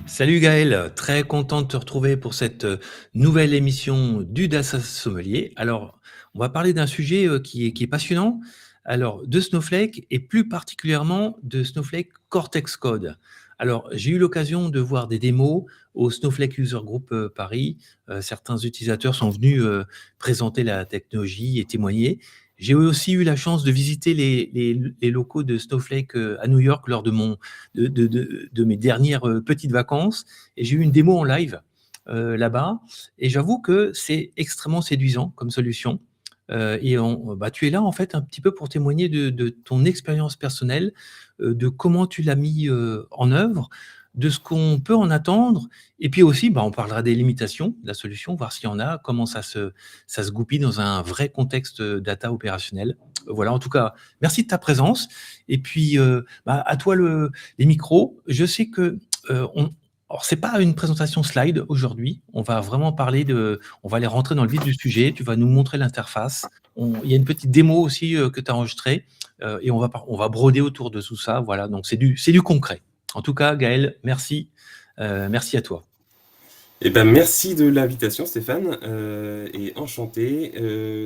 Salut Gaël, très content de te retrouver pour cette nouvelle émission du Data Sommelier. Alors, on va parler d'un sujet qui est passionnant, alors de Snowflake et plus particulièrement de Snowflake Cortex Code. Alors, j'ai eu l'occasion de voir des démos au Snowflake User Group Paris. Certains utilisateurs sont venus présenter la technologie et témoigner. J'ai aussi eu la chance de visiter les locaux de Snowflake à New York lors de mes dernières petites vacances et j'ai eu une démo en live là-bas et j'avoue que c'est extrêmement séduisant comme solution. Tu es là en fait un petit peu pour témoigner de ton expérience personnelle, de comment tu l'as mis en œuvre, de ce qu'on peut en attendre, et puis aussi on parlera des limitations de la solution, voir s'il y en a, comment ça se goupille dans un vrai contexte data opérationnel. Voilà, en tout cas, merci de ta présence. Et puis, à toi les micros. Je sais que alors c'est pas une présentation slide aujourd'hui. On va vraiment on va aller rentrer dans le vif du sujet. Tu vas nous montrer l'interface. Il y a une petite démo aussi que tu as enregistrée et on va broder autour de tout ça. Voilà, donc c'est du concret. En tout cas, Gaël, merci, merci à toi. Eh ben, merci de l'invitation, Stéphane, et enchanté.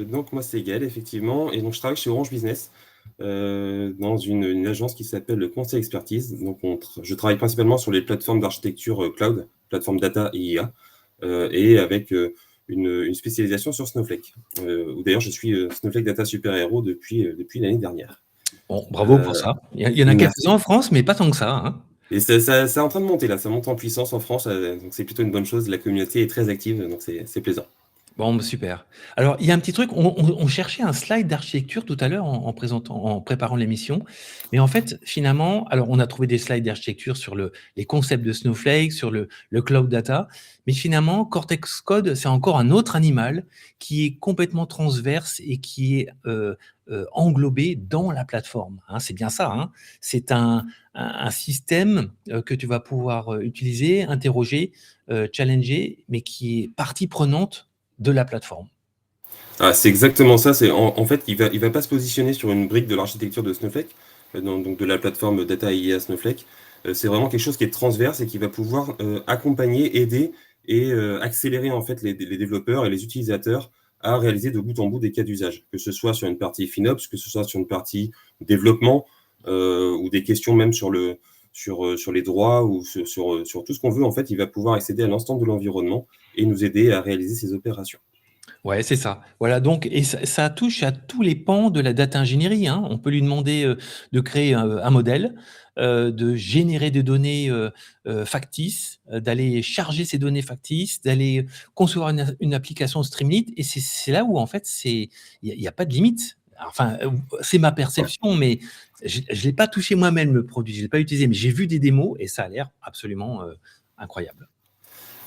Donc, moi, c'est Gaël, effectivement, et donc je travaille chez Orange Business, dans une agence qui s'appelle le Conseil Expertise. Donc, je travaille principalement sur les plateformes d'architecture cloud, plateformes data et IA, et avec une spécialisation sur Snowflake, où d'ailleurs je suis Snowflake Data Super Hero depuis l'année dernière. Bon, bravo pour Euh, ça. Il y en a quelques-uns Merci. en France, mais pas tant que ça, hein. Et ça est en train de monter là, ça monte en puissance en France, donc c'est plutôt une bonne chose. La communauté est très active, donc c'est plaisant. Bon, super. Alors, il y a un petit truc, on cherchait un slide d'architecture tout à l'heure en préparant l'émission. Mais en fait, finalement, alors on a trouvé des slides d'architecture sur les concepts de Snowflake, sur le cloud data. Mais finalement, Cortex Code, c'est encore un autre animal qui est complètement transverse et qui est englobé dans la plateforme, hein. C'est bien ça, hein. C'est un système que tu vas pouvoir utiliser, interroger, challenger, mais qui est partie prenante de la plateforme. Ah, c'est exactement ça. En fait, il va pas se positionner sur une brique de l'architecture de Snowflake, donc de la plateforme Data IA Snowflake. C'est vraiment quelque chose qui est transverse et qui va pouvoir accompagner, aider et accélérer en fait les développeurs et les utilisateurs à réaliser de bout en bout des cas d'usage, que ce soit sur une partie FinOps, que ce soit sur une partie développement ou des questions même sur les droits ou sur tout ce qu'on veut. En fait, il va pouvoir accéder à l'instant de l'environnement et nous aider à réaliser ces opérations. Ouais, c'est ça. Voilà, donc, et ça touche à tous les pans de la data ingénierie, hein. On peut lui demander de créer un modèle, de générer des données factices, d'aller charger ces données factices, d'aller concevoir une application Streamlit. Et c'est là où, en fait, il y a pas de limite. Enfin, c'est ma perception, mais je ne l'ai pas touché moi-même, le produit. Je ne l'ai pas utilisé, mais j'ai vu des démos et ça a l'air absolument incroyable.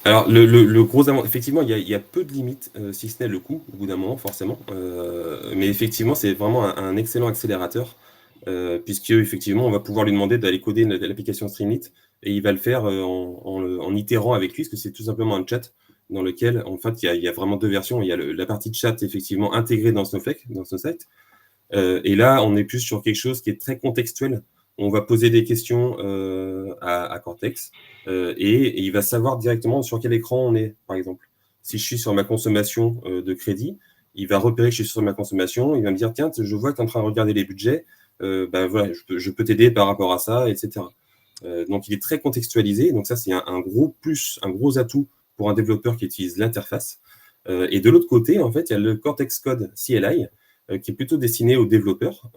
Alors, le gros effectivement, il y a peu de limites, si ce n'est le coût, au bout d'un moment, forcément. Mais effectivement, c'est vraiment un excellent accélérateur, puisque effectivement, on va pouvoir lui demander d'aller coder l'application Streamlit, et il va le faire en itérant avec lui, parce que c'est tout simplement un chat dans lequel, en fait, il y a vraiment deux versions. Il y a la partie chat, effectivement, intégrée dans Snowflake, dans Snowsight, et là, on est plus sur quelque chose qui est très contextuel. On va poser des questions à Cortex et il va savoir directement sur quel écran on est, par exemple. Si je suis sur ma consommation de crédit, il va repérer que je suis sur ma consommation, il va me dire, tiens, je vois que tu es en train de regarder les budgets, voilà, je peux t'aider par rapport à ça, etc. Donc, il est très contextualisé. Donc, ça, c'est un gros plus, un gros atout pour un développeur qui utilise l'interface. Et de l'autre côté, en fait, il y a le Cortex Code CLI, qui est plutôt destiné aux développeurs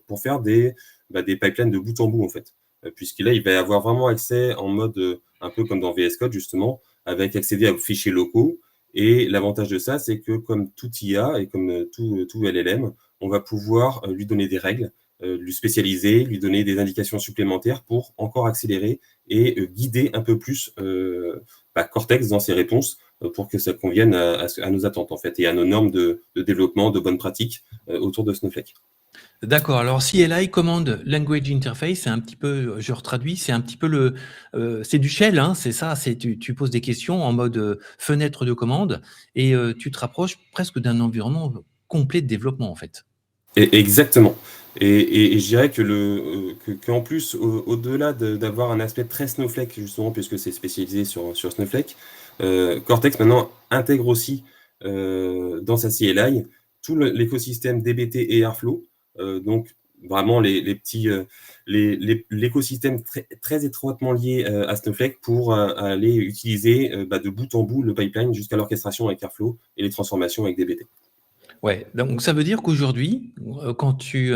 pour faire des pipelines de bout en bout, en fait. Puisque là, il va avoir vraiment accès en mode un peu comme dans VS Code, justement, avec accéder aux fichiers locaux. Et l'avantage de ça, c'est que comme tout IA et comme tout LLM, on va pouvoir lui donner des règles, lui spécialiser, lui donner des indications supplémentaires pour encore accélérer et guider un peu plus Cortex dans ses réponses pour que ça convienne à nos attentes en fait et à nos normes de développement, de bonnes pratiques autour de Snowflake. D'accord. Alors, CLI, Command Language Interface, c'est un petit peu, je retraduis, c'est un petit peu c'est du shell, hein, c'est ça. Tu poses des questions en mode fenêtre de commande et tu te rapproches presque d'un environnement complet de développement, en fait. Exactement. Et je dirais qu'en plus, au-delà d'avoir un aspect très Snowflake, justement, puisque c'est spécialisé sur Snowflake, Cortex maintenant intègre aussi dans sa CLI tout l'écosystème DBT et Airflow. Donc, vraiment l'écosystème très étroitement lié à Snowflake pour aller utiliser de bout en bout le pipeline jusqu'à l'orchestration avec Airflow et les transformations avec DBT. Ouais, donc ça veut dire qu'aujourd'hui, quand tu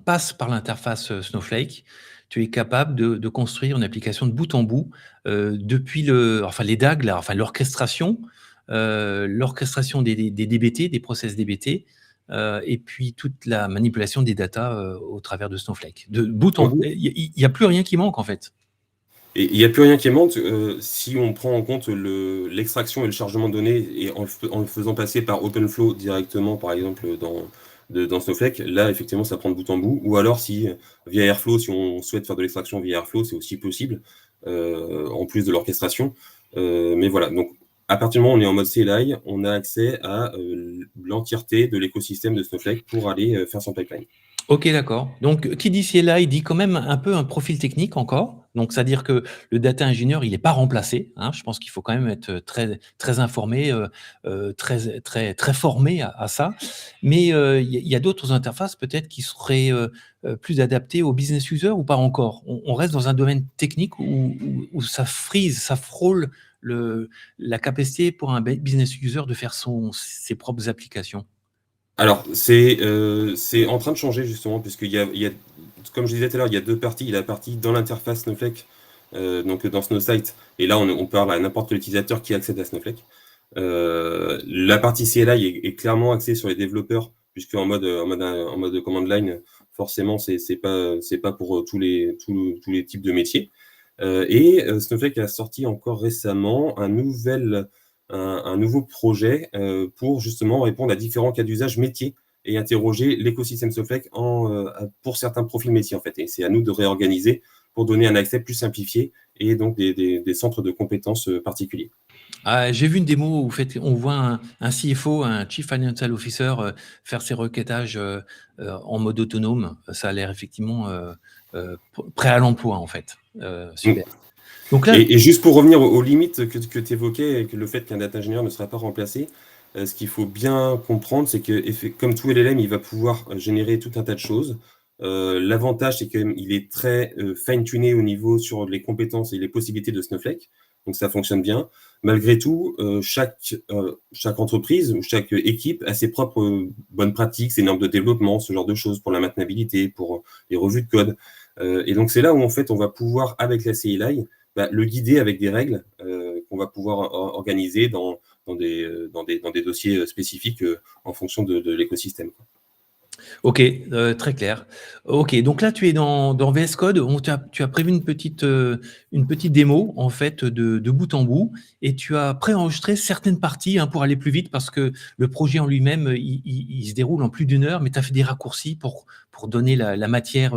passes par l'interface Snowflake, tu es capable de construire une application de bout en bout depuis les DAG, l'orchestration des DBT, des process DBT, et puis toute la manipulation des datas au travers de Snowflake. De bout en Ouais. bout, il n'y a plus rien qui manque en fait. Et il n'y a plus rien qui manque si on prend en compte l'extraction et le chargement de données et en le faisant passer par OpenFlow directement, par exemple, dans Snowflake. Là, effectivement, ça prend de bout en bout. Ou alors, si via Airflow, si on souhaite faire de l'extraction via Airflow, c'est aussi possible, en plus de l'orchestration. Mais voilà, donc à partir du moment où on est en mode CLI, on a accès à l'entièreté de l'écosystème de Snowflake pour aller faire son pipeline. Ok, d'accord. Donc, qui dit CLI dit quand même un peu un profil technique encore. Donc, c'est-à-dire que le data engineer, il n'est pas remplacé, hein. Je pense qu'il faut quand même être très, très informé, très, très, très formé à ça. Mais il y a d'autres interfaces peut-être qui seraient plus adaptées aux business users ou pas encore. On reste dans un domaine technique où ça frise, ça frôle la capacité pour un business user de faire ses propres applications. Alors, c'est en train de changer justement, puisqu'comme je disais tout à l'heure, il y a deux parties. Il y a la partie dans l'interface Snowflake, donc dans SnowSight, et là on parle à n'importe quel utilisateur qui accède à Snowflake. La partie CLI est clairement axée sur les développeurs, puisque en mode command line, forcément, c'est pas pour tous les types de métiers. Snowflake a sorti encore récemment un nouveau projet pour justement répondre à différents cas d'usage métiers et interroger l'écosystème Snowflake pour certains profils métiers en fait. Et c'est à nous de réorganiser pour donner un accès plus simplifié et donc des centres de compétences particuliers. Ah, j'ai vu une démo où on voit un CFO, un Chief Financial Officer, faire ses requêtages en mode autonome. Ça a l'air effectivement prêt à l'emploi, en fait. Super. Donc là, Et juste pour revenir aux limites que tu évoquais, et que le fait qu'un data engineer ne sera pas remplacé, ce qu'il faut bien comprendre, c'est que comme tout LLM, il va pouvoir générer tout un tas de choses. L'avantage, c'est qu'il est très fine-tuné au niveau sur les compétences et les possibilités de Snowflake. Donc ça fonctionne bien. Malgré tout, chaque entreprise ou chaque équipe a ses propres bonnes pratiques, ses normes de développement, ce genre de choses pour la maintenabilité, pour les revues de code. Et donc c'est là où en fait on va pouvoir, avec la CLI, le guider avec des règles qu'on va pouvoir organiser dans des dossiers spécifiques en fonction de l'écosystème. ok, très clair. Ok, donc là, tu es dans VS Code. Tu as prévu une petite démo, en fait, de bout en bout, et tu as préenregistré certaines parties pour aller plus vite, parce que le projet en lui-même, il se déroule en plus d'une heure, mais tu as fait des raccourcis pour donner la matière,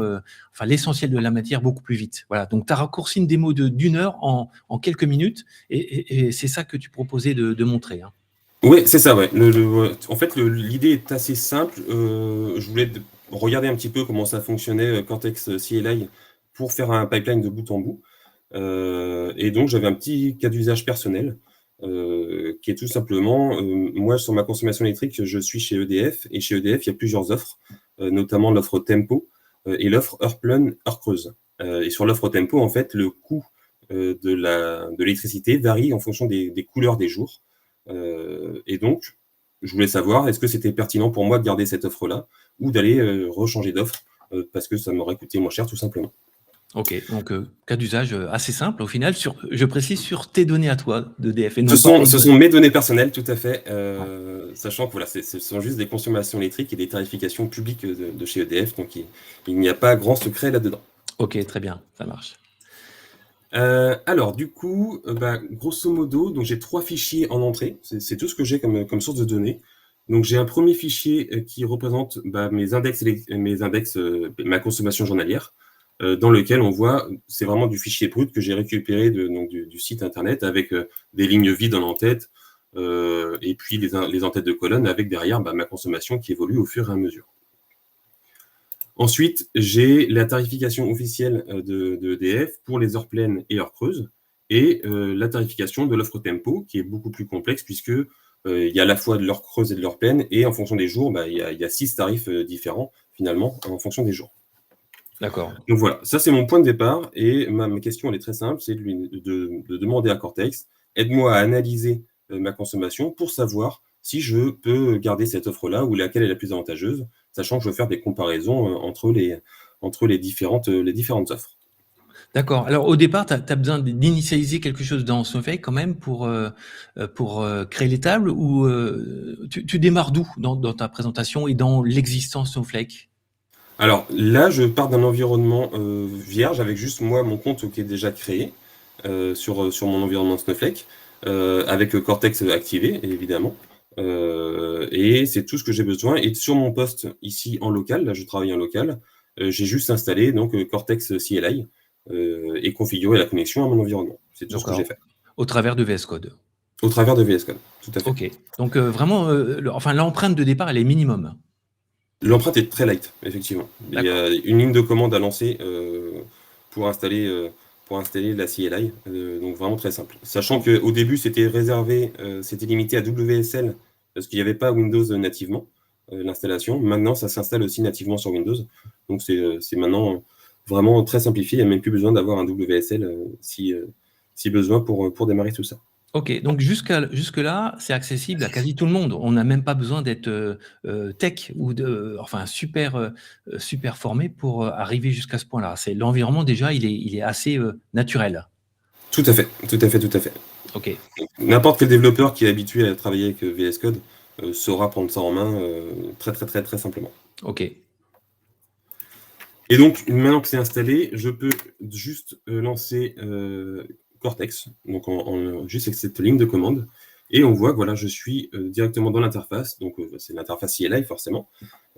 l'essentiel de la matière beaucoup plus vite. Voilà, donc tu as raccourci une démo d'une heure en quelques minutes, et c'est ça que tu proposais de montrer, hein. Oui, c'est ça, ouais. En fait, l'idée est assez simple. Je voulais regarder un petit peu comment ça fonctionnait Cortex CLI pour faire un pipeline de bout en bout. Et donc, j'avais un petit cas d'usage personnel qui est tout simplement, moi, sur ma consommation électrique, je suis chez EDF. Et chez EDF, il y a plusieurs offres, notamment l'offre Tempo et l'offre Heure pleine, Heure creuse. Et sur l'offre Tempo, en fait, le coût de l'électricité varie en fonction des couleurs des jours. Et donc, je voulais savoir, est-ce que c'était pertinent pour moi de garder cette offre-là ou d'aller rechanger d'offre parce que ça m'aurait coûté moins cher, tout simplement. Ok, donc cas d'usage assez simple au final, je précise, sur tes données à toi d'EDF et Ce non pas sont, les ce données. sont mes données personnelles, tout à fait, sachant que voilà, ce sont juste des consommations électriques et des tarifications publiques de chez EDF, donc il n'y a pas grand secret là-dedans. Ok, très bien, ça marche. Alors, du coup, grosso modo, donc j'ai 3 fichiers en entrée. C'est tout ce que j'ai comme source de données. Donc, j'ai un premier fichier qui représente mes index, ma consommation journalière, dans lequel on voit, c'est vraiment du fichier brut que j'ai récupéré du site internet avec des lignes vides en en-tête et puis les en-têtes de colonne avec derrière ma consommation qui évolue au fur et à mesure. Ensuite, j'ai la tarification officielle de EDF pour les heures pleines et heures creuses, et la tarification de l'offre tempo, qui est beaucoup plus complexe, puisque il y a à la fois de l'heure creuse et de l'heure pleine, et en fonction des jours, il y a 6 tarifs différents, finalement, en fonction des jours. D'accord. Donc voilà, ça c'est mon point de départ, et ma question elle est très simple, c'est de demander à Cortex, aide-moi à analyser ma consommation pour savoir si je peux garder cette offre-là ou laquelle est la plus avantageuse, sachant que je veux faire des comparaisons entre les différentes offres. D'accord. Alors, au départ, tu as besoin d'initialiser quelque chose dans Snowflake quand même pour créer les tables, ou tu démarres d'où dans ta présentation et dans l'existence Snowflake? Alors là, je pars d'un environnement vierge avec juste moi, mon compte qui est déjà créé sur mon environnement Snowflake, avec Cortex activé, évidemment. Et c'est tout ce que j'ai besoin. Et sur mon poste ici en local, là je travaille en local, j'ai juste installé donc Cortex CLI et configuré la connexion à mon environnement. C'est tout ce que j'ai D'accord. fait. Au travers de VS Code. Au travers de VS Code, tout à fait. OK. Donc, vraiment, enfin, l'empreinte de départ, elle est minimum. L'empreinte est très light, effectivement. Il y a une ligne de commande à lancer pour installer la CLI, donc vraiment très simple. Sachant qu'au début, c'était réservé, c'était limité à WSL, parce qu'il n'y avait pas Windows nativement, l'installation. Maintenant, ça s'installe aussi nativement sur Windows. Donc c'est maintenant vraiment très simplifié. Il n'y a même plus besoin d'avoir un WSL si besoin pour démarrer tout ça. OK, donc jusque-là, c'est accessible à quasi tout le monde. On n'a même pas besoin d'être tech ou enfin super formé pour arriver jusqu'à ce point-là. C'est l'environnement déjà, il est assez naturel. Tout à fait, tout à fait, tout à fait. OK, N'importe quel développeur qui est habitué à travailler avec VS Code saura prendre ça en main très très très très simplement. OK. Et donc, maintenant que c'est installé, je peux juste lancer Cortex, donc juste avec cette ligne de commande, et on voit que voilà, je suis directement dans l'interface, donc c'est l'interface CLI forcément,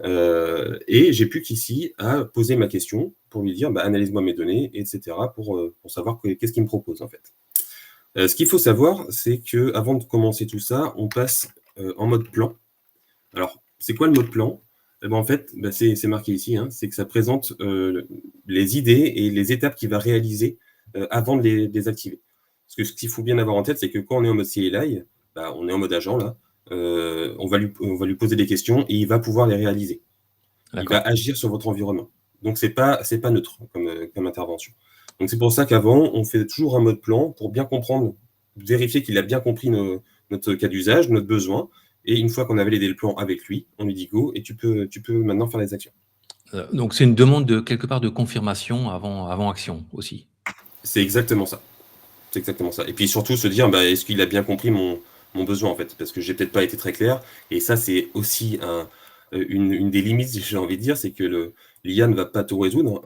et j'ai plus qu'ici à poser ma question pour lui dire analyse-moi mes données, etc., pour savoir qu'est-ce qu'il me propose en fait. Ce qu'il faut savoir, c'est que avant de commencer tout ça, on passe en mode plan. Alors, c'est quoi le mode plan? En fait, c'est marqué ici, hein, c'est que ça présente les idées et les étapes qu'il va réaliser avant de les activer. Parce que ce qu'il faut bien avoir en tête, c'est que quand on est en mode CLI, on est en mode agent là, on va lui poser des questions et il va pouvoir les réaliser. Il va agir sur votre environnement. Donc, c'est pas neutre comme intervention. Donc, c'est pour ça qu'avant, on fait toujours un mode plan pour bien comprendre, vérifier qu'il a bien compris notre cas d'usage, notre besoin. Et une fois qu'on a validé le plan avec lui, on lui dit go et tu peux maintenant faire les actions. Donc c'est une demande quelque part de confirmation avant action aussi. C'est exactement ça. C'est exactement ça. Et puis surtout se dire, est-ce qu'il a bien compris mon besoin en fait? Parce que j'ai peut-être pas été très clair. Et ça, c'est aussi une des limites, j'ai envie de dire, c'est que l'IA ne va pas tout résoudre.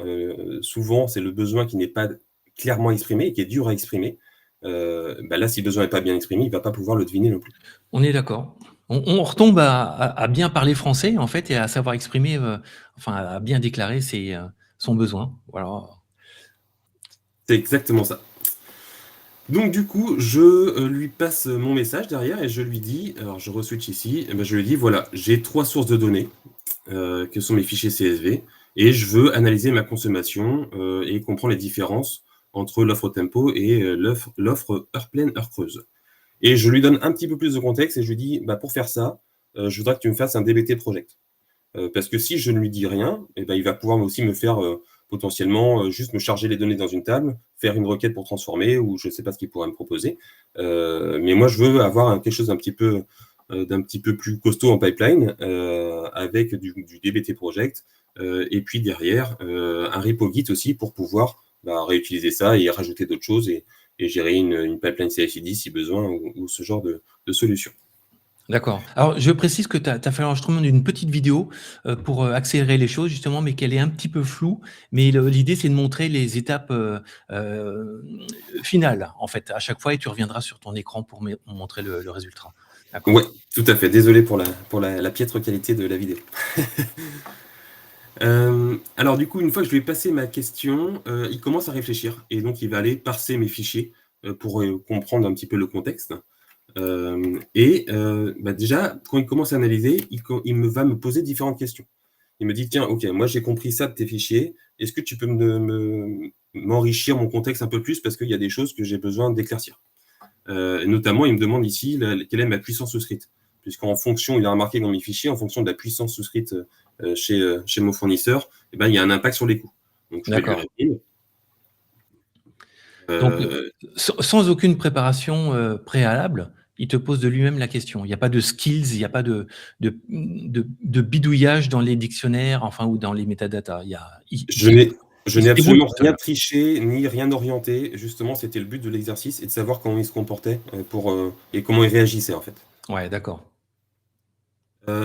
Souvent, c'est le besoin qui n'est pas clairement exprimé et qui est dur à exprimer. Là, si le besoin n'est pas bien exprimé, il ne va pas pouvoir le deviner non plus. On est d'accord. On retombe à bien parler français, en fait, et à savoir exprimer, enfin, à bien déclarer son besoin. Voilà. C'est exactement ça. Donc du coup, je lui passe mon message derrière et je lui dis, alors je re-switch ici, je lui dis, voilà, j'ai 3 sources de données, que sont mes fichiers CSV, et je veux analyser ma consommation et comprendre les différences entre l'offre tempo et l'offre heure pleine, heure creuse. Et je lui donne un petit peu plus de contexte et je lui dis, pour faire ça, je voudrais que tu me fasses un DBT project. Parce que si je ne lui dis rien, il va pouvoir aussi me faire potentiellement juste me charger les données dans une table, faire une requête pour transformer, ou je ne sais pas ce qu'il pourrait me proposer. Mais moi, je veux avoir quelque chose d'un petit peu plus costaud en pipeline, avec du DBT project, et puis derrière, un repo Git aussi pour pouvoir réutiliser ça et rajouter d'autres choses et gérer une pipeline CI/CD si besoin, ou ce genre de solution. D'accord. Alors, je précise que tu as fait l'enregistrement d'une petite vidéo pour accélérer les choses, justement, mais qu'elle est un petit peu floue. Mais l'idée, c'est de montrer les étapes finales, en fait, à chaque fois, et tu reviendras sur ton écran pour montrer le résultat. D'accord. Ouais, tout à fait. Désolé pour la piètre qualité de la vidéo. Alors du coup, une fois que je lui ai passé ma question, il commence à réfléchir. Et donc, il va aller parser mes fichiers pour comprendre un petit peu le contexte. Déjà, quand il commence à analyser, va me poser différentes questions. Il me dit, tiens, ok, moi j'ai compris ça de tes fichiers. Est-ce que tu peux m'enrichir mon contexte un peu plus parce qu'il y a des choses que j'ai besoin d'éclaircir. Notamment, il me demande ici quelle est ma puissance souscrite. Puisqu'en fonction, il a remarqué dans mes fichiers, en fonction de la puissance souscrite chez mon fournisseur, eh ben, il y a un impact sur les coûts. Donc, je vais lui répondre. Donc, sans aucune préparation préalable, il te pose de lui-même la question. Il n'y a pas de skills, il n'y a pas de bidouillage dans les dictionnaires, enfin, ou dans les métadatas. Je n'ai absolument rien triché, ni rien orienté. Justement, c'était le but de l'exercice et de savoir comment il se comportait et comment il réagissait, en fait. Ouais, d'accord.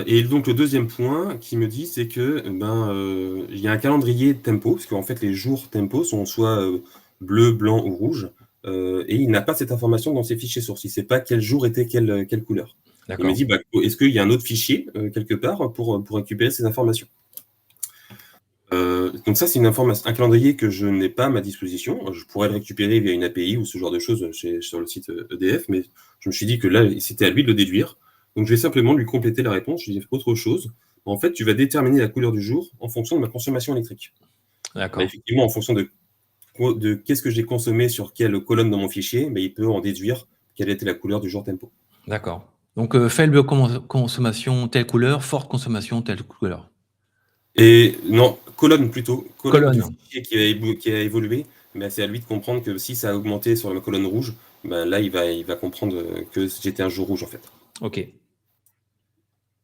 Et donc, le deuxième point qui me dit, c'est que il y a un calendrier tempo, parce qu'en fait, les jours tempo sont soit bleu, blanc ou rouge, et il n'a pas cette information dans ses fichiers sources. Il ne sait pas quel jour était quelle couleur. Il me dit, est-ce qu'il y a un autre fichier quelque part pour récupérer ces informations? Donc ça, c'est un calendrier que je n'ai pas à ma disposition. Je pourrais le récupérer via une API ou ce genre de choses sur le site EDF, mais je me suis dit que là, c'était à lui de le déduire. Donc je vais simplement lui compléter la réponse. Je lui dis autre chose. En fait, tu vas déterminer la couleur du jour en fonction de ma consommation électrique. D'accord. Effectivement, en fonction de qu'est-ce que j'ai consommé sur quelle colonne dans mon fichier, il peut en déduire quelle était la couleur du jour tempo. D'accord. Donc faible consommation, telle couleur, forte consommation, telle couleur. Et non, colonne plutôt. Colonne. Du fichier qui a évolué. Mais c'est à lui de comprendre que si ça a augmenté sur la colonne rouge, là, il va comprendre que j'étais un jour rouge, en fait. OK.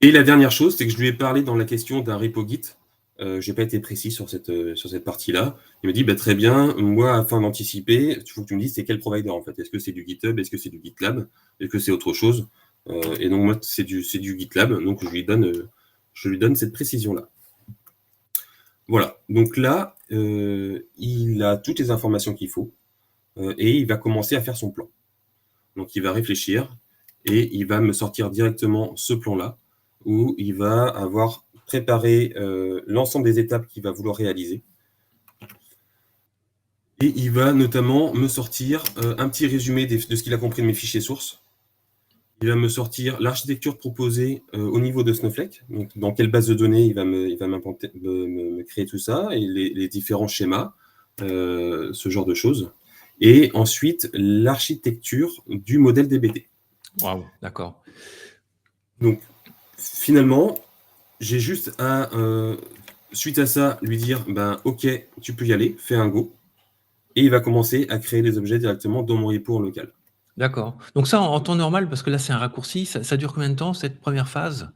Et la dernière chose, c'est que je lui ai parlé dans la question d'un repo Git. Je n'ai pas été précis sur cette partie-là. Il me dit, très bien, moi, afin d'anticiper, il faut que tu me dises c'est quel provider, en fait. Est-ce que c'est du GitHub? Est-ce que c'est du GitLab? Est-ce que c'est autre chose? Et donc, moi, c'est du GitLab. Donc, je lui donne cette précision-là. Voilà, donc là, il a toutes les informations qu'il faut et il va commencer à faire son plan. Donc il va réfléchir et il va me sortir directement ce plan-là où il va avoir préparé l'ensemble des étapes qu'il va vouloir réaliser. Et il va notamment me sortir un petit résumé de ce qu'il a compris de mes fichiers sources. Il va me sortir l'architecture proposée au niveau de Snowflake, donc dans quelle base de données il va me créer tout ça, et les différents schémas, ce genre de choses. Et ensuite, l'architecture du modèle DBT. Waouh, d'accord. Donc, finalement, j'ai juste à, suite à ça, lui dire, OK, tu peux y aller, fais un go. Et il va commencer à créer des objets directement dans mon repo en local. D'accord. Donc ça, en temps normal, parce que là, c'est un raccourci, ça dure combien de temps, cette première phase?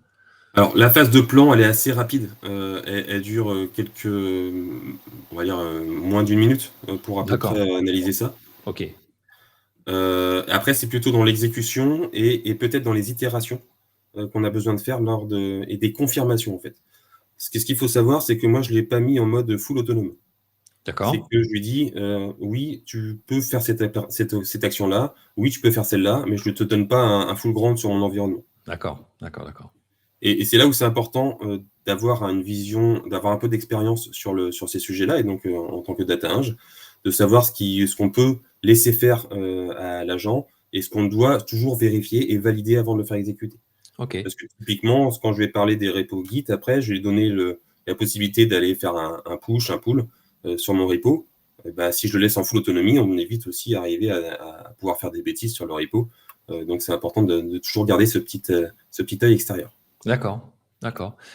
Alors, la phase de plan, elle est assez rapide. Elle dure on va dire, moins d'une minute pour à peu près analyser ça. OK. Après, c'est plutôt dans l'exécution et peut-être dans les itérations qu'on a besoin de faire et des confirmations, en fait. Ce qu'il faut savoir, c'est que moi, je ne l'ai pas mis en mode full autonome. D'accord. C'est que je lui dis, oui, tu peux faire cette action-là, oui, tu peux faire celle-là, mais je ne te donne pas un full grant sur mon environnement. D'accord. Et c'est là où c'est important d'avoir une vision, d'avoir un peu d'expérience sur ces sujets-là, et donc en tant que data eng, de savoir ce qu'on peut laisser faire à l'agent et ce qu'on doit toujours vérifier et valider avant de le faire exécuter. OK. Parce que typiquement, quand je vais parler des repos Git, après, je vais lui donner la possibilité d'aller faire un push, un pull sur mon repo. Si je le laisse en full autonomie, on évite aussi d'arriver à pouvoir faire des bêtises sur le repo. Donc c'est important de toujours garder ce petit œil extérieur. D'accord.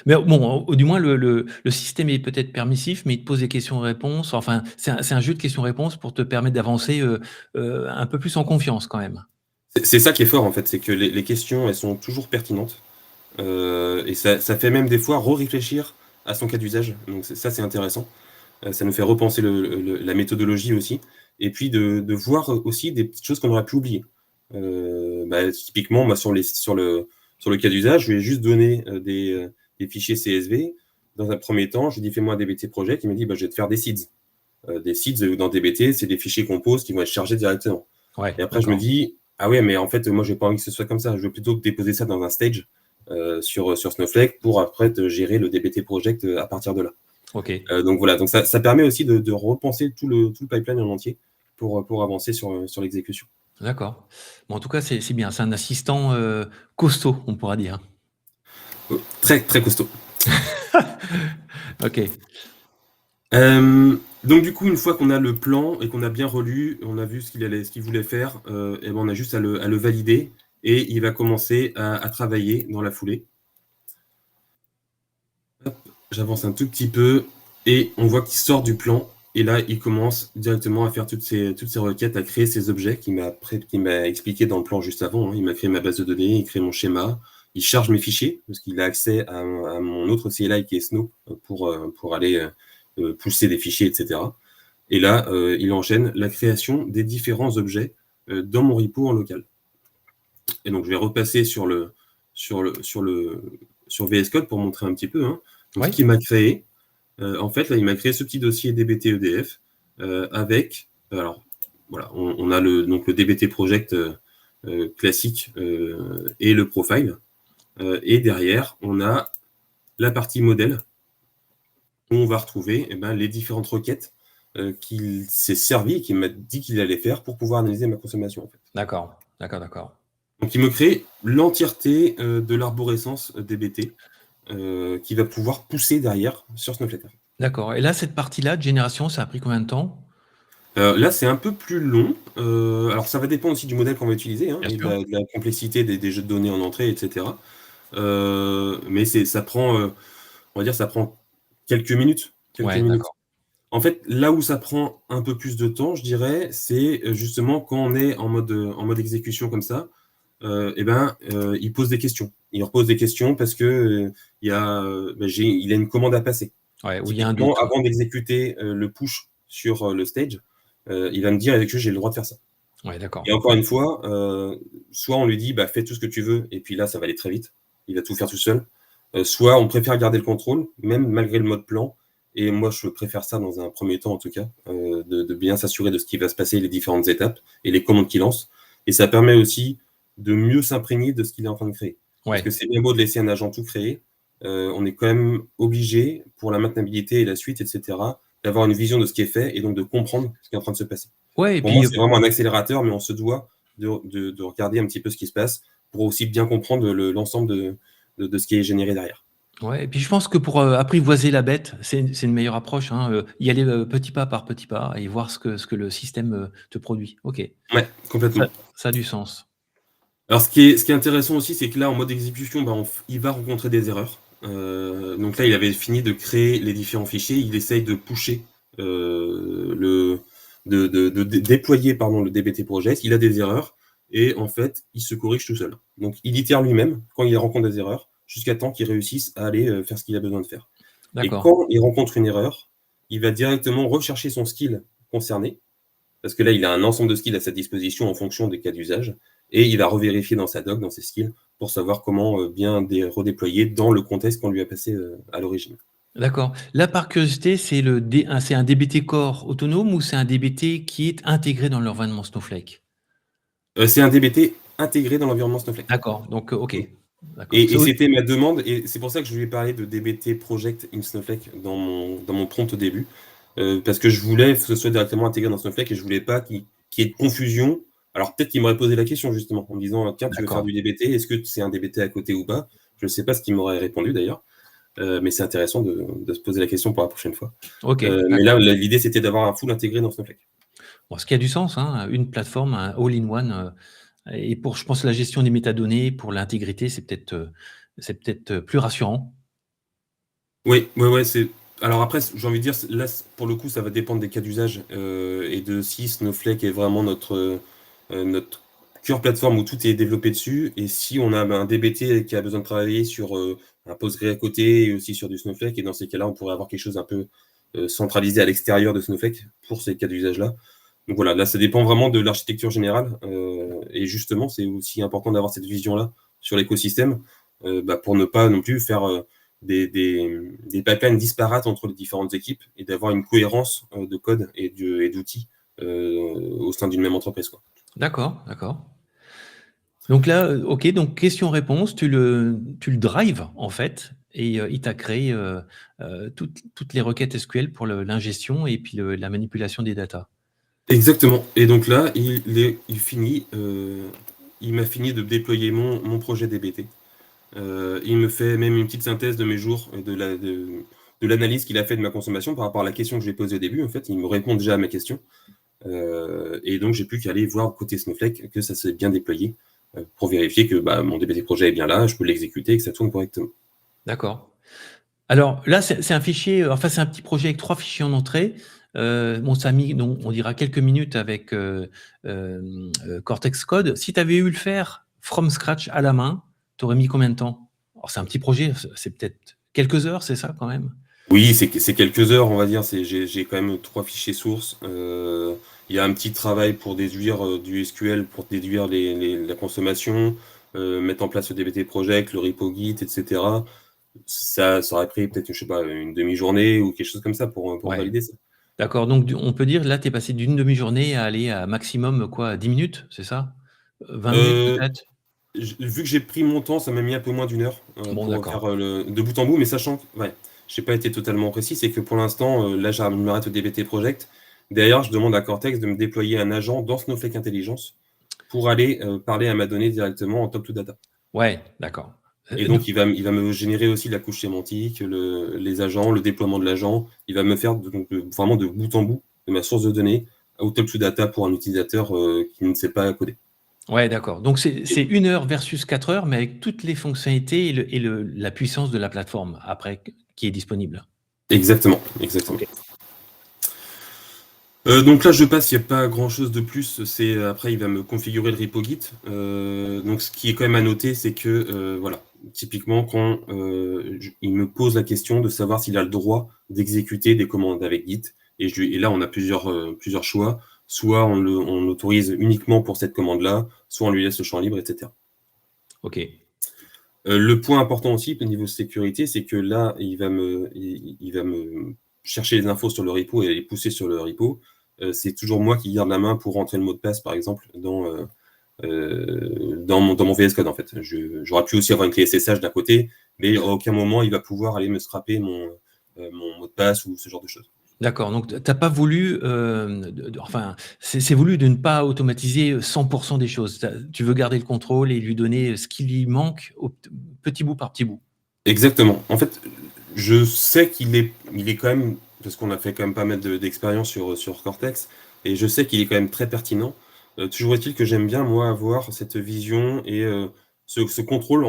Mais bon, du moins, le système est peut-être permissif, mais il te pose des questions-réponses. Enfin, c'est un jeu de questions-réponses pour te permettre d'avancer un peu plus en confiance quand même. C'est ça qui est fort, en fait, c'est que les questions, elles sont toujours pertinentes. Et ça fait même des fois réfléchir à son cas d'usage. Donc ça, c'est intéressant. Ça nous fait repenser la méthodologie aussi. Et puis de voir aussi des petites choses qu'on aurait pu oublier. Typiquement, moi, sur le cas d'usage, je lui ai juste donné des fichiers CSV. Dans un premier temps, je lui ai dit, fais-moi un DBT project. Il m'a dit, je vais te faire des seeds. Des seeds dans DBT, c'est des fichiers compose qui vont être chargés directement. Ouais, et après, je me dis, ah ouais, mais en fait, moi, j'ai pas envie que ce soit comme ça. Je veux plutôt déposer ça dans un stage sur Snowflake pour après gérer le DBT project à partir de là. OK. Donc voilà, donc ça permet aussi de repenser tout le pipeline en entier pour avancer sur l'exécution. D'accord. Bon, en tout cas, c'est bien. C'est un assistant costaud, on pourra dire. Très, très costaud. Ok. Donc du coup, une fois qu'on a le plan et qu'on a bien relu, on a vu ce qu'il voulait faire, et ben on a juste à le valider et il va commencer à travailler dans la foulée. Hop, j'avance un tout petit peu et on voit qu'il sort du plan. Et là, il commence directement à faire toutes ces requêtes, à créer ces objets qu'il m'a expliqué dans le plan juste avant, hein. Il m'a créé ma base de données, il crée mon schéma, il charge mes fichiers, parce qu'il a accès à mon autre CLI qui est Snow pour aller pousser des fichiers, etc. Et là, il enchaîne la création des différents objets dans mon repo en local. Et donc, je vais repasser sur VS Code pour montrer un petit peu, hein. Donc, ce Oui. qu'il m'a créé, en fait, là, il m'a créé ce petit dossier DBT EDF avec, alors, voilà, on a donc le DBT Project classique et le profile. Et derrière, on a la partie modèle où on va retrouver les différentes requêtes qu'il s'est servi et qu'il m'a dit qu'il allait faire pour pouvoir analyser ma consommation, en fait. D'accord, d'accord, d'accord. Donc, il me crée l'entièreté de l'arborescence DBT qui va pouvoir pousser derrière sur Snowflake. D'accord. Et là, cette partie-là de génération, ça a pris combien de temps? Là, c'est un peu plus long. Alors, ça va dépendre aussi du modèle qu'on va utiliser, hein, Bien et sûr. de la complexité des jeux de données en entrée, etc. Mais ça prend, on va dire, ça prend quelques minutes. Quelques Ouais, minutes. d'accord. En fait, là où ça prend un peu plus de temps, je dirais, c'est justement quand on est en mode exécution comme ça, il pose des questions. Il repose des questions parce que il a une commande à passer. Ouais, où il y a un Typiquement, doute. avant d'exécuter le push sur le stage, il va me dire que j'ai le droit de faire ça. Ouais, d'accord. Et encore une fois, soit on lui dit fais tout ce que tu veux, et puis là, ça va aller très vite. Il va tout faire tout seul. Soit on préfère garder le contrôle, même malgré le mode plan. Et moi, je préfère ça dans un premier temps, en tout cas, de bien s'assurer de ce qui va se passer, les différentes étapes et les commandes qu'il lance. Et ça permet aussi de mieux s'imprégner de ce qu'il est en train de créer. Parce Ouais. que c'est bien beau de laisser un agent tout créer, on est quand même obligé, pour la maintenabilité et la suite, etc., d'avoir une vision de ce qui est fait et donc de comprendre ce qui est en train de se passer. Ouais, et Pour moi, puis, c'est vraiment un accélérateur, mais on se doit de regarder un petit peu ce qui se passe pour aussi bien comprendre l'ensemble de ce qui est généré derrière. ouais, et puis je pense que pour, apprivoiser la bête, c'est une meilleure approche, hein, y aller, petit pas par petit pas et voir ce que le système, te produit. OK, Ouais, ça complètement. ça a du sens. Alors, ce qui est intéressant aussi, c'est que là, en mode exécution, il va rencontrer des erreurs. Donc là, il avait fini de créer les différents fichiers. Il essaye de pusher, de déployer pardon, le DBT Project. Il a des erreurs et en fait, il se corrige tout seul. Donc, il itère lui-même quand il rencontre des erreurs jusqu'à temps qu'il réussisse à aller faire ce qu'il a besoin de faire. Et D'accord. quand il rencontre une erreur, il va directement rechercher son skill concerné parce que là, il a un ensemble de skills à sa disposition en fonction des cas d'usage, et il va revérifier dans sa doc, dans ses skills, pour savoir comment bien redéployer dans le contexte qu'on lui a passé à l'origine. D'accord. Là, par curiosité, c'est un DBT Core autonome ou c'est un DBT qui est intégré dans l'environnement Snowflake? C'est un DBT intégré dans l'environnement Snowflake. D'accord, donc, OK. D'accord. Et c'était ma demande, et c'est pour ça que je lui ai parlé de DBT Project in Snowflake dans mon prompt au début, parce que je voulais que ce soit directement intégré dans Snowflake et je voulais pas qu'il y ait de confusion. Alors peut-être qu'il m'aurait posé la question justement en me disant tiens, tu veux faire D'accord. du DBT, est-ce que c'est un DBT à côté ou pas? Je ne sais pas ce qu'il m'aurait répondu d'ailleurs, mais c'est intéressant de se poser la question pour la prochaine fois. OK, Mais là, d'accord. l'idée c'était d'avoir un full intégré dans Snowflake. Bon, ce qui a du sens, hein, une plateforme, un all-in-one, et pour, je pense, la gestion des métadonnées, pour l'intégrité, c'est peut-être plus rassurant. Oui, ouais, ouais, c'est. Alors après, j'ai envie de dire, là, pour le coup, ça va dépendre des cas d'usage et de si Snowflake est vraiment notre cœur plateforme où tout est développé dessus, et si on a un DBT qui a besoin de travailler sur un Postgre à côté et aussi sur du Snowflake, et dans ces cas-là, on pourrait avoir quelque chose un peu centralisé à l'extérieur de Snowflake pour ces cas d'usage-là. Donc voilà, là, ça dépend vraiment de l'architecture générale, et justement, c'est aussi important d'avoir cette vision-là sur l'écosystème pour ne pas non plus faire des pipelines disparates entre les différentes équipes et d'avoir une cohérence de code et d'outils au sein d'une même entreprise, quoi. D'accord, d'accord. Donc là, OK, donc question-réponse, tu le drives, en fait, et il t'a créé, toutes les requêtes SQL pour l'ingestion et puis la manipulation des datas. Exactement. Et donc là, il m'a fini de déployer mon projet DBT. Il me fait même une petite synthèse de mes jours, de l'analyse qu'il a fait de ma consommation par rapport à la question que je lui ai posée au début. En fait, il me répond déjà à mes questions. Et donc, j'ai plus qu'à aller voir côté Snowflake que ça s'est bien déployé pour vérifier que mon DBT projet est bien là, je peux l'exécuter et que ça tourne correctement. D'accord. Alors là, c'est un fichier, enfin c'est un petit projet avec 3 fichiers en entrée. Bon, ça a mis, donc, on dira quelques minutes avec Cortex Code. Si tu avais eu le faire from scratch à la main, tu aurais mis combien de temps? Alors c'est un petit projet, c'est peut-être quelques heures, c'est ça quand même? Oui, c'est quelques heures, on va dire. J'ai quand même 3 fichiers sources. Il y a un petit travail pour déduire du SQL, pour déduire la consommation, mettre en place le DBT Project, le repo Git, etc. Ça aurait pris peut-être, je sais pas, une demi-journée ou quelque chose comme ça pour Ouais. valider ça. D'accord, donc on peut dire, là, tu es passé d'une demi-journée à aller à maximum, quoi, 10 minutes, c'est ça? 20 minutes Euh, peut-être? Vu que j'ai pris mon temps, ça m'a mis un peu moins d'une heure Bon, pour d'accord. faire de bout en bout, mais sachant que, ouais, j'ai pas été totalement précis, c'est que pour l'instant, là, je m'arrête au DBT Project. Derrière, je demande à Cortex de me déployer un agent dans Snowflake Intelligence pour aller parler à ma donnée directement en top to data. Ouais, d'accord. Et donc, il va me générer aussi la couche sémantique, les agents, le déploiement de l'agent. Il va me faire vraiment de bout en bout de ma source de données au top to data pour un utilisateur qui ne sait pas coder. Ouais, d'accord. Donc c'est 1 heure versus 4 heures, mais avec toutes les fonctionnalités et la puissance de la plateforme après qui est disponible. Exactement, exactement. OK. Donc là, je passe, il n'y a pas grand-chose de plus. Après, il va me configurer le repo Git. Donc, ce qui est quand même à noter, c'est que, voilà, typiquement, quand il me pose la question de savoir s'il a le droit d'exécuter des commandes avec Git. Et là, on a plusieurs choix. Soit on autorise uniquement pour cette commande-là, soit on lui laisse le champ libre, etc. OK. Le point important aussi au niveau sécurité, c'est que là, il va me chercher les infos sur le repo et les pousser sur le repo. C'est toujours moi qui garde la main pour rentrer le mot de passe, par exemple, dans mon VS Code, en fait. J'aurais pu aussi avoir une clé SSH d'un côté, mais à aucun moment, il va pouvoir aller me scraper mon mot de passe ou ce genre de choses. D'accord, donc tu as pas voulu, enfin, c'est voulu de ne pas automatiser 100 des choses. Tu veux garder le contrôle et lui donner ce qui lui manque petit bout par petit bout. Exactement. En fait, je sais il est quand même, parce qu'on a fait quand même pas mal d'expérience sur Cortex, et je sais qu'il est quand même très pertinent. Toujours est-il que j'aime bien, moi, avoir cette vision et ce contrôle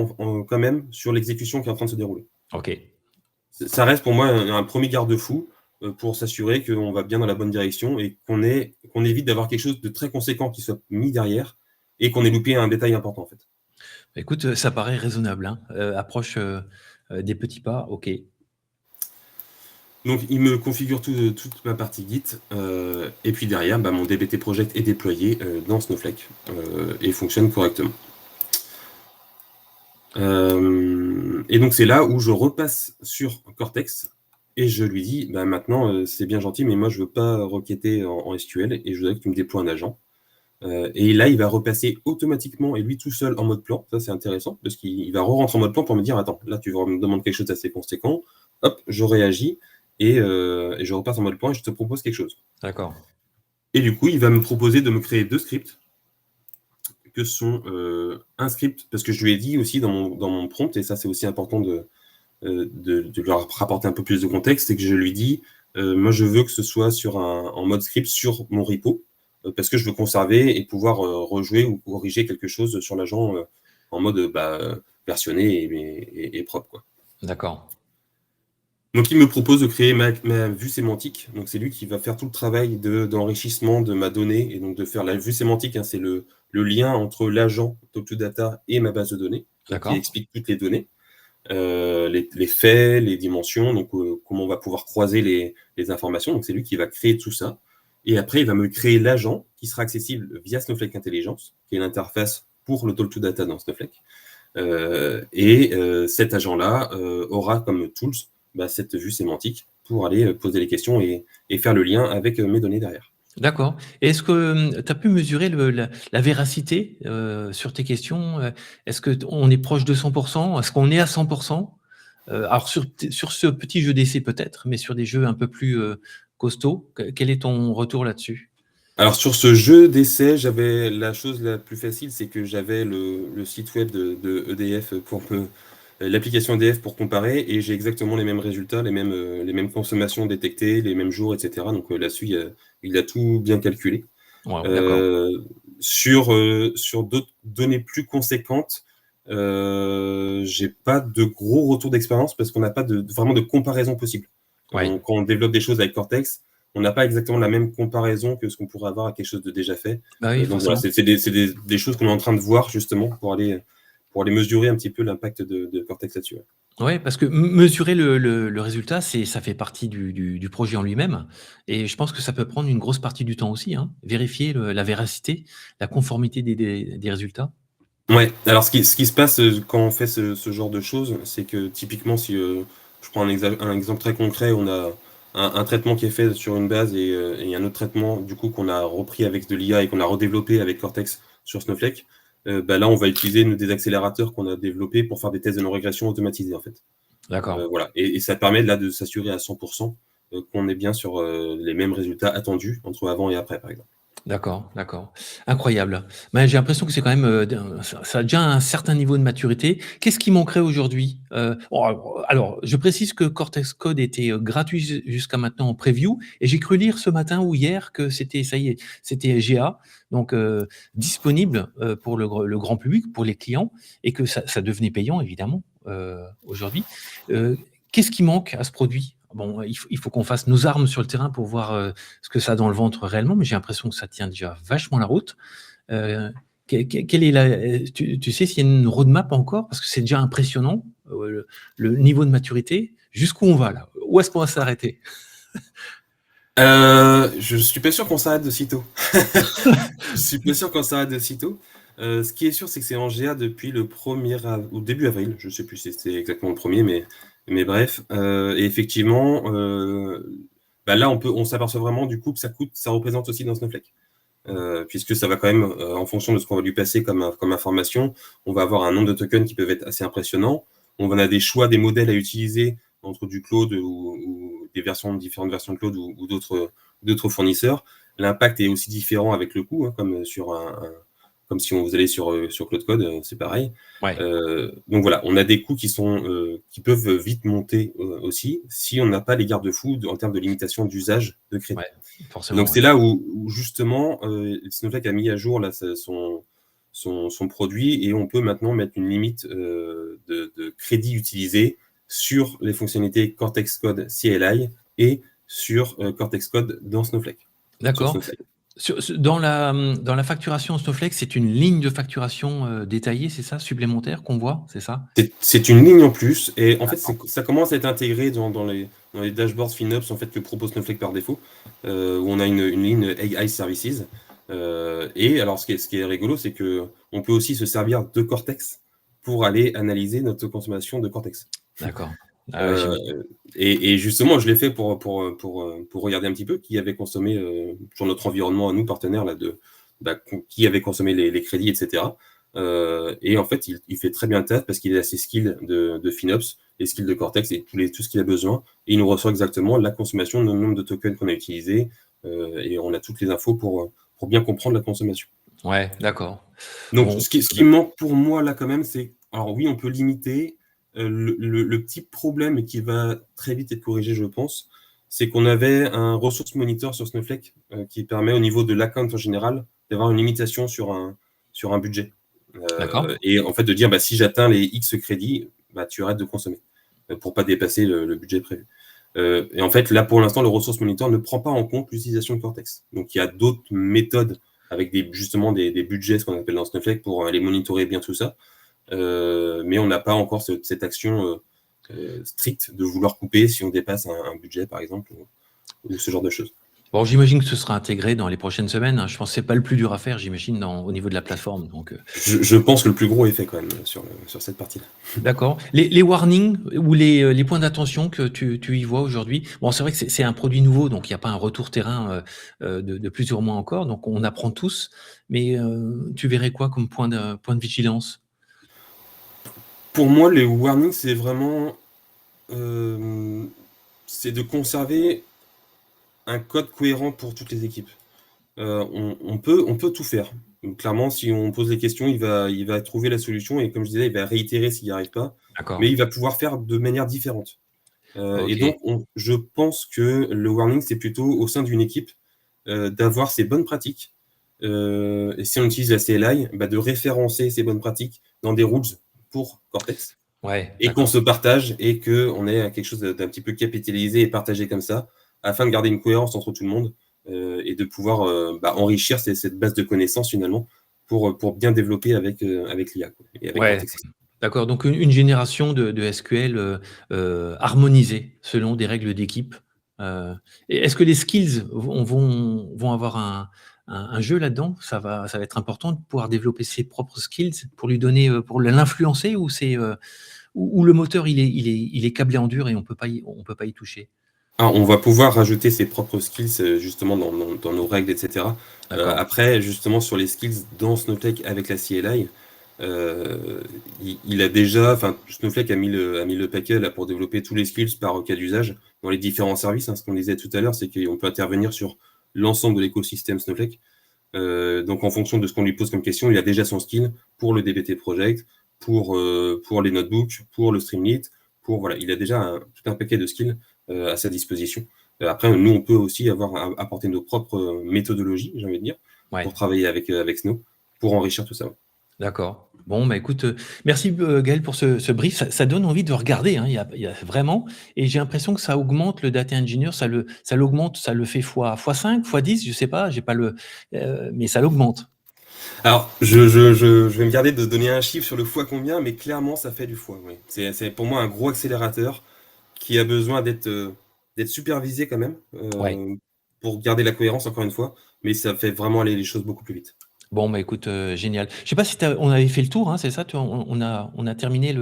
quand même sur l'exécution qui est en train de se dérouler. OK. Ça reste pour moi un premier garde-fou pour s'assurer qu'on va bien dans la bonne direction et qu'on évite d'avoir quelque chose de très conséquent qui soit mis derrière et qu'on ait loupé un détail important, en fait. Écoute, ça paraît raisonnable, hein, approche, des petits pas, OK. Donc, il me configure toute ma partie Git, et puis derrière, mon DBT Project est déployé dans Snowflake et fonctionne correctement. Et donc, c'est là où je repasse sur Cortex et je lui dis, maintenant, c'est bien gentil, mais moi, je veux pas requêter en SQL et je voudrais que tu me déploies un agent. Et là, il va repasser automatiquement et lui tout seul en mode plan. Ça, c'est intéressant parce qu'il va re-rentrer en mode plan pour me dire, attends, là, tu me demandes quelque chose d'assez conséquent. Hop, je réagis. Et je repasse en mode plan et je te propose quelque chose. D'accord. Et du coup, il va me proposer de me créer 2 scripts, que sont un script, parce que je lui ai dit aussi dans mon prompt, et ça c'est aussi important de leur rapporter un peu plus de contexte, c'est que je lui dis, moi je veux que ce soit en mode script sur mon repo, parce que je veux conserver et pouvoir rejouer ou corriger quelque chose sur l'agent en mode versionné et propre, quoi. D'accord. Donc, il me propose de créer ma vue sémantique. Donc, c'est lui qui va faire tout le travail d'enrichissement de ma donnée et donc de faire la vue sémantique, hein, c'est le lien entre l'agent Top2Data et ma base de données, donc qui D'accord. explique toutes les données, les faits, les dimensions, donc comment on va pouvoir croiser les informations. Donc, c'est lui qui va créer tout ça. Et après, il va me créer l'agent qui sera accessible via Snowflake Intelligence, qui est l'interface pour le Top2Data dans Snowflake. Cet agent-là aura comme tools cette vue sémantique pour aller poser les questions et faire le lien avec mes données derrière. D'accord. Et est-ce que, tu as pu mesurer la véracité, sur tes questions? Est-ce qu'on est proche de 100? Est-ce qu'on est à 100? Alors sur ce petit jeu d'essai peut-être, mais sur des jeux un peu plus, costauds, quel est ton retour là-dessus? Alors sur ce jeu d'essai, j'avais la chose la plus facile, c'est que j'avais le site web de EDF l'application EDF pour comparer et j'ai exactement les mêmes résultats, les mêmes consommations détectées, les mêmes jours, etc. Donc là-dessus, il a tout bien calculé. Wow, d'accord. Sur d'autres données plus conséquentes, j'ai pas de gros retours d'expérience parce qu'on n'a pas vraiment de comparaison possible. Ouais. Quand on développe des choses avec Cortex, on n'a pas exactement la même comparaison que ce qu'on pourrait avoir à quelque chose de déjà fait. Bah oui, Donc voilà, forcément. c'est des choses qu'on est en train de voir justement pour aller mesurer un petit peu l'impact de Cortex là-dessus. Ouais, parce que mesurer le résultat, ça fait partie du projet en lui-même et je pense que ça peut prendre une grosse partie du temps aussi, hein. Vérifier la véracité, la conformité des résultats. Ouais, alors ce qui se passe quand on fait ce genre de choses, c'est que typiquement, si je prends un exemple très concret, on a un traitement qui est fait sur une base et un autre traitement du coup qu'on a repris avec de l'IA et qu'on a redéveloppé avec Cortex sur Snowflake, bah là on va utiliser des accélérateurs qu'on a développés pour faire des tests de non-régression automatisés en fait. D'accord. Voilà, et ça permet là de s'assurer à 100% qu'on est bien sur les mêmes résultats attendus entre avant et après par exemple. D'accord, d'accord. Incroyable. Mais j'ai l'impression que c'est quand même, ça a déjà un certain niveau de maturité. Qu'est-ce qui manquerait aujourd'hui? Bon, alors, je précise que Cortex Code était, gratuit jusqu'à maintenant en preview et j'ai cru lire ce matin ou hier que c'était ça y est, c'était GA, donc disponible, pour le grand public, pour les clients et que ça devenait payant évidemment, aujourd'hui. Qu'est-ce qui manque à ce produit? Bon, il faut qu'on fasse nos armes sur le terrain pour voir, ce que ça a dans le ventre réellement, mais j'ai l'impression que ça tient déjà vachement la route. Heu, quelle est la tu sais s'il y a une roadmap encore? Parce que c'est déjà impressionnant, le niveau de maturité. Jusqu'où on va là? Où est-ce qu'on va s'arrêter? Je suis pas sûr qu'on s'arrête de sitôt. Je suis pas sûr qu'on s'arrête de sitôt. Ce qui est sûr, c'est que c'est en GA depuis le 1er ou début avril, je sais plus si c'était exactement le 1er, mais bref. Et effectivement, bah là, on s'aperçoit vraiment du coup que ça représente aussi dans Snowflake. Puisque ça va quand même, en fonction de ce qu'on va lui passer comme information, on va avoir un nombre de tokens qui peuvent être assez impressionnants. On a des choix des modèles à utiliser entre du Claude ou différentes versions de Claude ou d'autres fournisseurs. L'impact est aussi différent avec le coût, hein, comme si vous allez sur Claude Code, c'est pareil. Ouais, Donc voilà, on a des coûts qui peuvent vite monter aussi si on n'a pas les garde-fous en termes de limitation d'usage de crédit. ouais, Donc forcément, ouais. c'est là où justement Snowflake a mis à jour là, son produit et on peut maintenant mettre une limite de crédit utilisé sur les fonctionnalités Cortex Code CLI et sur Cortex Code dans Snowflake. Sur D'accord. Snowflake. Dans la facturation Snowflake, c'est une ligne de facturation, détaillée, c'est ça? Supplémentaire qu'on voit, c'est ça? C'est une ligne en plus et en fait D'accord. ça commence à être intégré dans les dashboards FinOps en fait, que propose Snowflake par défaut, où on a une ligne AI Services. Et alors ce qui est rigolo, c'est qu'on peut aussi se servir de Cortex pour aller analyser notre consommation de Cortex. D'accord. Ah ouais, Euh, j'imagine. et justement, je l'ai fait pour regarder un petit peu qui avait consommé sur notre environnement à nous, partenaires, là, qui avait consommé les crédits, etc. Et en fait, il fait très bien le taf parce qu'il a ses skills de FinOps, les skills de Cortex et tout ce qu'il a besoin. Et il nous ressort exactement la consommation, le nombre de tokens qu'on a utilisé. Et on a toutes les infos pour bien comprendre la consommation. Ouais, d'accord. Donc, Bon, ce qui me manque pour moi là quand même, c'est, alors oui, on peut limiter. Le petit problème qui va très vite être corrigé, je pense, c'est qu'on avait un ressource monitor sur Snowflake qui permet au niveau de l'account en général d'avoir une limitation sur un budget. d'accord. Et en fait de dire, bah, si j'atteins les X crédits, bah, tu arrêtes de consommer pour pas dépasser le budget prévu. Et en fait, là, pour l'instant, le ressource monitor ne prend pas en compte l'utilisation de Cortex. Donc, il y a d'autres méthodes avec justement des budgets, ce qu'on appelle dans Snowflake, pour aller monitorer bien tout ça. Mais on n'a pas encore cette action stricte de vouloir couper si on dépasse un budget, par exemple, ou ce genre de choses. Bon, j'imagine que ce sera intégré dans les prochaines semaines, hein. Je pense que c'est pas le plus dur à faire, j'imagine, au niveau de la plateforme. Donc, Je pense que le plus gros est fait quand même sur cette partie-là. d'accord. Les warnings ou les points d'attention que tu y vois aujourd'hui. Bon, c'est vrai que c'est un produit nouveau, donc il n'y a pas un retour terrain de plusieurs mois encore. Donc, on apprend tous. Mais tu verrais quoi comme point de vigilance? Pour moi, les warnings, c'est vraiment c'est de conserver un code cohérent pour toutes les équipes. On peut tout faire. Donc, clairement, si on pose des questions, il va trouver la solution et comme je disais, il va réitérer s'il n'y arrive pas, mais D'accord. il va pouvoir faire de manière différente. Et OK. donc, je pense que le warning, c'est plutôt au sein d'une équipe d'avoir ses bonnes pratiques. Et si on utilise la CLI, bah, de référencer ces bonnes pratiques dans des rules pour Cortex Ouais, et qu'on d'accord. se partage et qu'on ait quelque chose d'un petit peu capitalisé et partagé comme ça afin de garder une cohérence entre tout le monde et de pouvoir enrichir cette base de connaissances finalement pour bien développer avec l'IA et avec Ouais, Cortex. d'accord, donc une génération de SQL, harmonisée selon des règles d'équipe. Et est-ce que les skills vont avoir un jeu là-dedans? Ça va être important de pouvoir développer ses propres skills pour lui donner, pour l'influencer ou c'est, ou le moteur il est câblé en dur et on peut pas y toucher? Ah, on va pouvoir rajouter ses propres skills, justement dans nos règles et cetera. D'accord. Après, justement, sur les skills dans Snowflake avec la CLI, il a déjà enfin, Snowflake a mis le paquet là pour développer tous les skills par cas d'usage dans les différents services, hein. Ce qu'on disait tout à l'heure, c'est qu'on peut intervenir sur l'ensemble de l'écosystème Snowflake. Donc en fonction de ce qu'on lui pose comme question, il a déjà son skill pour le DBT project, pour les notebooks, pour le Streamlit, voilà, il a déjà tout un paquet de skills à sa disposition. Après, nous, on peut aussi apporter nos propres méthodologies, j'ai envie de dire, Ouais. pour travailler avec Snow, pour enrichir tout ça. D'accord. Bon, bah, écoute, merci, Gaël pour ce brief. Ça donne envie de regarder, hein, il y a vraiment et j'ai l'impression que ça augmente le data engineer, ça l'augmente, ça le fait fois 5, fois 10, je sais pas, j'ai pas mais ça l'augmente. Alors, je vais me garder de donner un chiffre sur le fois combien, mais clairement, ça fait du fois, oui. C'est pour moi un gros accélérateur qui a besoin d'être supervisé quand même, Ouais. pour garder la cohérence encore une fois, mais ça fait vraiment aller les choses beaucoup plus vite. Bon, bah, écoute, génial. Je sais pas si on avait fait le tour, hein, c'est ça? On a terminé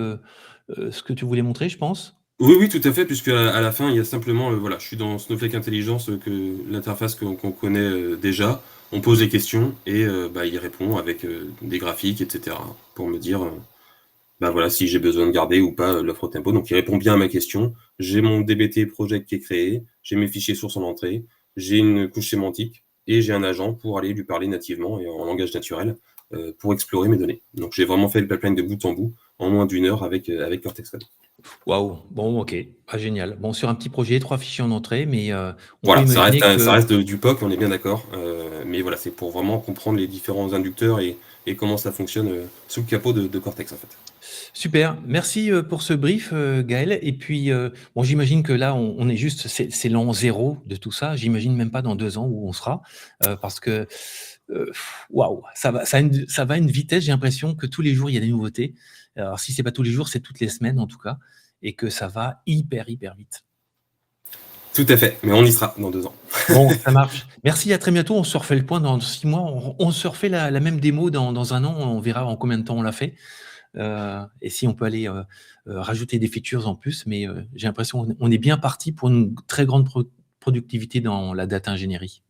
ce que tu voulais montrer, je pense? Oui, oui, tout à fait, puisque à la fin, il y a simplement, voilà, je suis dans Snowflake Intelligence, que l'interface qu'on connaît déjà. On pose des questions et il répond avec des graphiques, etc., pour me dire, voilà, si j'ai besoin de garder ou pas l'offre tempo. Donc, il répond bien à ma question. J'ai mon DBT project qui est créé, j'ai mes fichiers sources en entrée, j'ai une couche sémantique et j'ai un agent pour aller lui parler nativement et en langage naturel pour explorer mes données. Donc, j'ai vraiment fait le pipeline de bout en bout en moins d'1 heure avec Cortex Code. Waouh! Bon, OK. Ah, génial. Bon, sur un petit projet, 3 fichiers en entrée, mais on peut Voilà, imaginer ça que reste du POC, on est bien d'accord. Mais voilà, c'est pour vraiment comprendre les différents inducteurs et comment ça fonctionne sous le capot de Cortex, en fait. super. Merci, pour ce brief, Gaël et puis, bon, j'imagine que là, on est juste c'est l'an 0 de tout ça. J'imagine même pas dans 2 ans où on sera, parce que, heu, waouh, ça va à une vitesse, j'ai l'impression que tous les jours, il y a des nouveautés. Alors si c'est pas tous les jours, c'est toutes les semaines en tout cas et que ça va hyper, hyper vite. Tout à fait, mais on y sera dans 2 ans. Bon, ça marche. Merci, à très bientôt. On se refait le point dans 6 mois. On se refait la même démo dans 1 an. On verra en combien de temps on l'a fait, et si on peut aller, rajouter des features en plus. Mais, j'ai l'impression on est bien parti pour une très grande productivité dans la data ingénierie.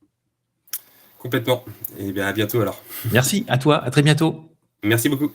Complètement. Et bien, à bientôt alors. Merci, à toi, à très bientôt. Merci beaucoup.